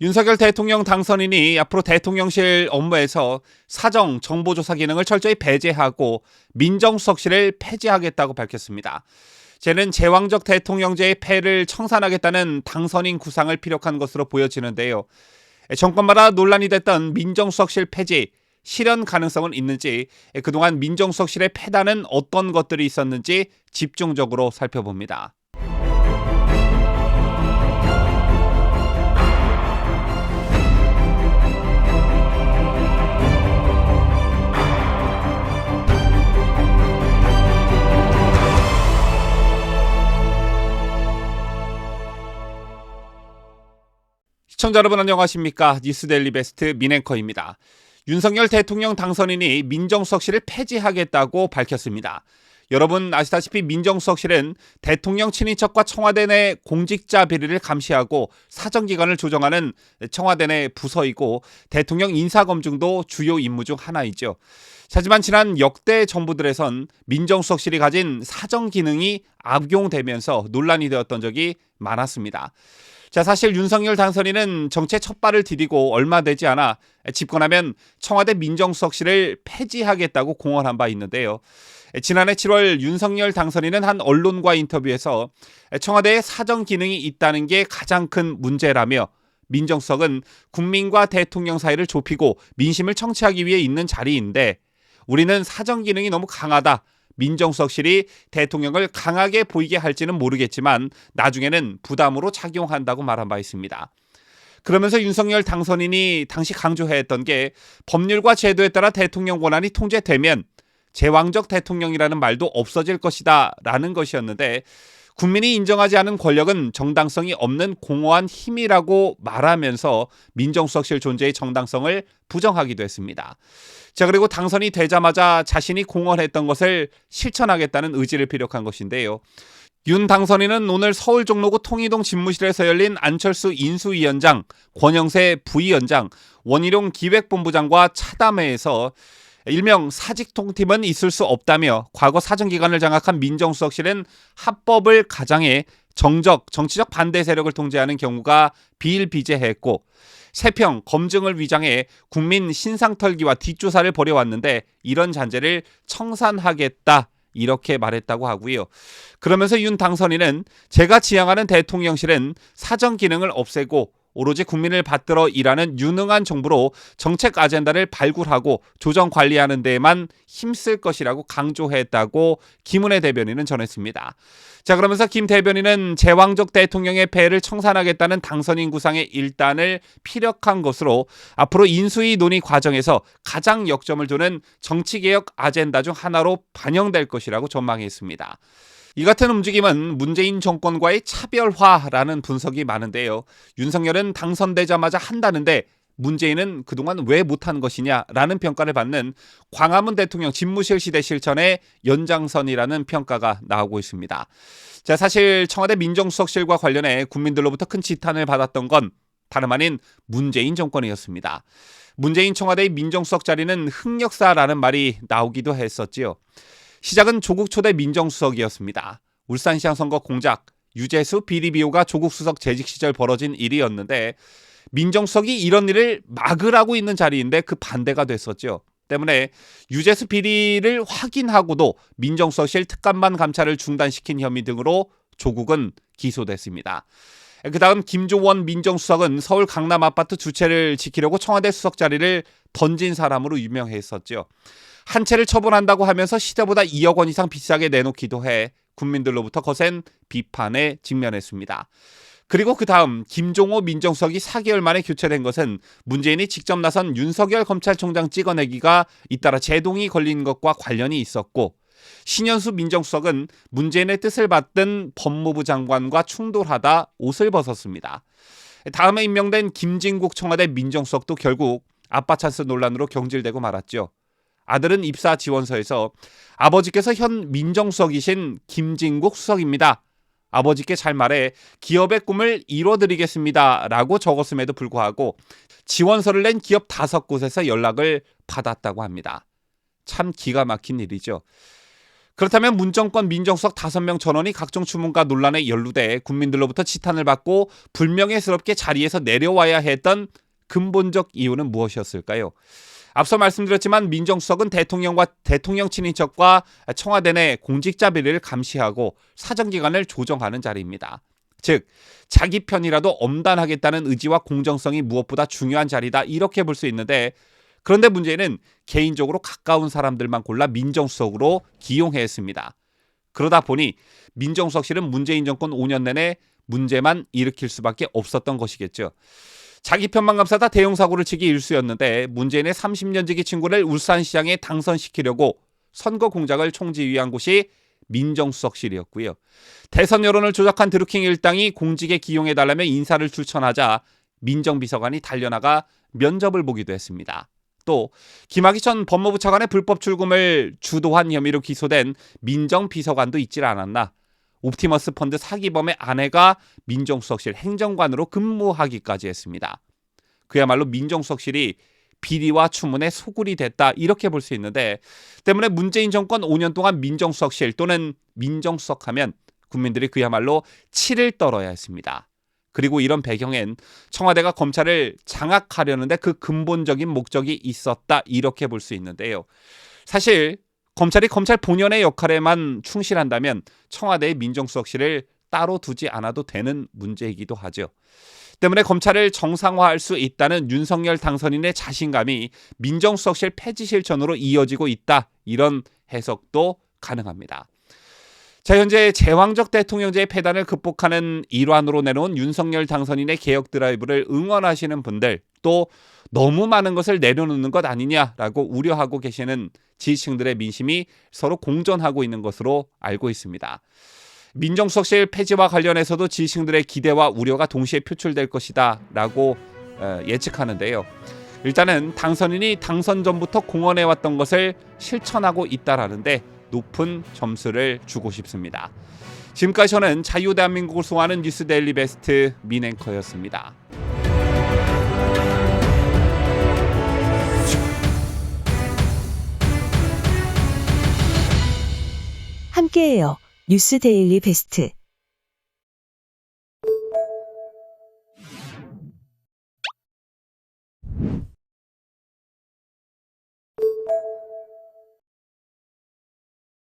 윤석열 대통령 당선인이 앞으로 대통령실 업무에서 사정, 정보조사 기능을 철저히 배제하고 민정수석실을 폐지하겠다고 밝혔습니다. 쟤는 제왕적 대통령제의 폐를 청산하겠다는 당선인 구상을 피력한 것으로 보여지는데요. 정권마다 논란이 됐던 민정수석실 폐지, 실현 가능성은 있는지, 그동안 민정수석실의 폐단은 어떤 것들이 있었는지 집중적으로 살펴봅니다. 시청자 여러분 안녕하십니까? 뉴스데일리 베스트 민앵커입니다. 윤석열 대통령 당선인이 민정수석실을 폐지하겠다고 밝혔습니다. 여러분 아시다시피 민정수석실은 대통령 친인척과 청와대 내 공직자 비리를 감시하고 사정기관을 조정하는 청와대 내 부서이고 대통령 인사검증도 주요 임무 중 하나이죠. 하지만 지난 역대 정부들에선 민정수석실이 가진 사정 기능이 악용되면서 논란이 되었던 적이 많았습니다. 사실 윤석열 당선인은 정치에 첫 발을 디디고 얼마 되지 않아 집권하면 청와대 민정수석실을 폐지하겠다고 공언한 바 있는데요. 지난해 7월 윤석열 당선인은 한 언론과 인터뷰에서 청와대에 사정 기능이 있다는 게 가장 큰 문제라며 민정수석은 국민과 대통령 사이를 좁히고 민심을 청취하기 위해 있는 자리인데 우리는 사정 기능이 너무 강하다. 민정수석실이 대통령을 강하게 보이게 할지는 모르겠지만 나중에는 부담으로 작용한다고 말한 바 있습니다. 그러면서 윤석열 당선인이 당시 강조했던 게 법률과 제도에 따라 대통령 권한이 통제되면 제왕적 대통령이라는 말도 없어질 것이다 라는 것이었는데 국민이 인정하지 않은 권력은 정당성이 없는 공허한 힘이라고 말하면서 민정수석실 존재의 정당성을 부정하기도 했습니다. 그리고 당선이 되자마자 자신이 공언했던 것을 실천하겠다는 의지를 피력한 것인데요. 윤 당선인은 오늘 서울 종로구 통이동 집무실에서 열린 안철수 인수위원장, 권영세 부위원장, 원희룡 기획본부장과 차담회에서 일명 사직통팀은 있을 수 없다며 과거 사정기관을 장악한 민정수석실은 합법을 가장해 정치적 반대 세력을 통제하는 경우가 비일비재했고 세평, 검증을 위장해 국민 신상털기와 뒷조사를 벌여왔는데 이런 잔재를 청산하겠다 이렇게 말했다고 하고요. 그러면서 윤 당선인은 제가 지향하는 대통령실은 사정 기능을 없애고 오로지 국민을 받들어 일하는 유능한 정부로 정책 아젠다를 발굴하고 조정 관리하는 데에만 힘쓸 것이라고 강조했다고 김은혜 대변인은 전했습니다. 그러면서 김 대변인은 제왕적 대통령의 폐해를 청산하겠다는 당선인 구상의 일단을 피력한 것으로 앞으로 인수위 논의 과정에서 가장 역점을 두는 정치개혁 아젠다 중 하나로 반영될 것이라고 전망했습니다. 이 같은 움직임은 문재인 정권과의 차별화라는 분석이 많은데요. 윤석열은 당선되자마자 한다는데 문재인은 그동안 왜 못한 것이냐라는 평가를 받는 광화문 대통령 집무실 시대 실천의 연장선이라는 평가가 나오고 있습니다. 사실 청와대 민정수석실과 관련해 국민들로부터 큰 지탄을 받았던 건 다름 아닌 문재인 정권이었습니다. 문재인 청와대의 민정수석 자리는 흑역사라는 말이 나오기도 했었지요. 시작은 조국 초대 민정수석이었습니다. 울산시장 선거 공작, 유재수 비리 비호가 조국 수석 재직 시절 벌어진 일이었는데 민정수석이 이런 일을 막으라고 있는 자리인데 그 반대가 됐었죠. 때문에 유재수 비리를 확인하고도 민정수석실 특감반 감찰을 중단시킨 혐의 등으로 조국은 기소됐습니다. 그 다음 김조원 민정수석은 서울 강남 아파트 두 채를 지키려고 청와대 수석 자리를 던진 사람으로 유명했었죠. 한 채를 처분한다고 하면서 시세보다 2억 원 이상 비싸게 내놓기도 해 국민들로부터 거센 비판에 직면했습니다. 그리고 그 다음 김종호 민정수석이 4개월 만에 교체된 것은 문재인이 직접 나선 윤석열 검찰총장 찍어내기가 잇따라 제동이 걸린 것과 관련이 있었고 신현수 민정수석은 문재인의 뜻을 받든 법무부 장관과 충돌하다 옷을 벗었습니다. 다음에 임명된 김진국 청와대 민정수석도 결국 아빠 찬스 논란으로 경질되고 말았죠. 아들은 입사 지원서에서 아버지께서 현 민정수석이신 김진국 수석입니다. 아버지께 잘 말해 기업의 꿈을 이뤄드리겠습니다 라고 적었음에도 불구하고 지원서를 낸 기업 5곳에서 연락을 받았다고 합니다. 참 기가 막힌 일이죠. 그렇다면 문정권 민정수석 5명 전원이 각종 추문과 논란에 연루돼 국민들로부터 지탄을 받고 불명예스럽게 자리에서 내려와야 했던 근본적 이유는 무엇이었을까요? 앞서 말씀드렸지만 민정수석은 대통령과 대통령 친인척과 청와대 내 공직자 비리를 감시하고 사정기관을 조정하는 자리입니다. 즉 자기 편이라도 엄단하겠다는 의지와 공정성이 무엇보다 중요한 자리다 이렇게 볼 수 있는데, 그런데 문제는 개인적으로 가까운 사람들만 골라 민정수석으로 기용해 했습니다. 그러다 보니 민정수석실은 문재인 정권 5년 내내 문제만 일으킬 수밖에 없었던 것이겠죠. 자기 편만 감싸다 대형 사고를 치기 일쑤였는데 문재인의 30년 지기 친구를 울산시장에 당선시키려고 선거 공작을 총지휘한 곳이 민정수석실이었고요. 대선 여론을 조작한 드루킹 일당이 공직에 기용해달라며 인사를 추천하자 민정비서관이 달려나가 면접을 보기도 했습니다. 또 김학의 전 법무부 차관의 불법 출금을 주도한 혐의로 기소된 민정비서관도 있질 않았나. 옵티머스 펀드 사기범의 아내가 민정수석실 행정관으로 근무하기까지 했습니다. 그야말로 민정수석실이 비리와 추문의 소굴이 됐다 이렇게 볼 수 있는데, 때문에 문재인 정권 5년 동안 민정수석실 또는 민정수석하면 국민들이 그야말로 치를 떨어야 했습니다. 그리고 이런 배경엔 청와대가 검찰을 장악하려는데 그 근본적인 목적이 있었다 이렇게 볼 수 있는데요. 사실 검찰이 검찰 본연의 역할에만 충실한다면 청와대의 민정수석실을 따로 두지 않아도 되는 문제이기도 하죠. 때문에 검찰을 정상화할 수 있다는 윤석열 당선인의 자신감이 민정수석실 폐지 실천으로 이어지고 있다, 이런 해석도 가능합니다. 자, 현재 제왕적 대통령제의 폐단을 극복하는 일환으로 내놓은 윤석열 당선인의 개혁 드라이브를 응원하시는 분들, 또 너무 많은 것을 내려놓는 것 아니냐라고 우려하고 계시는 지지층들의 민심이 서로 공존하고 있는 것으로 알고 있습니다. 민정수석실 폐지와 관련해서도 지지층들의 기대와 우려가 동시에 표출될 것이다 라고 예측하는데요. 일단은 당선인이 당선 전부터 공언해왔던 것을 실천하고 있다라는데 높은 점수를 주고 싶습니다. 지금까지 저는 자유대한민국을 소화하는 뉴스데일리 베스트 민앵커였습니다. 함께해요. 뉴스데일리 베스트.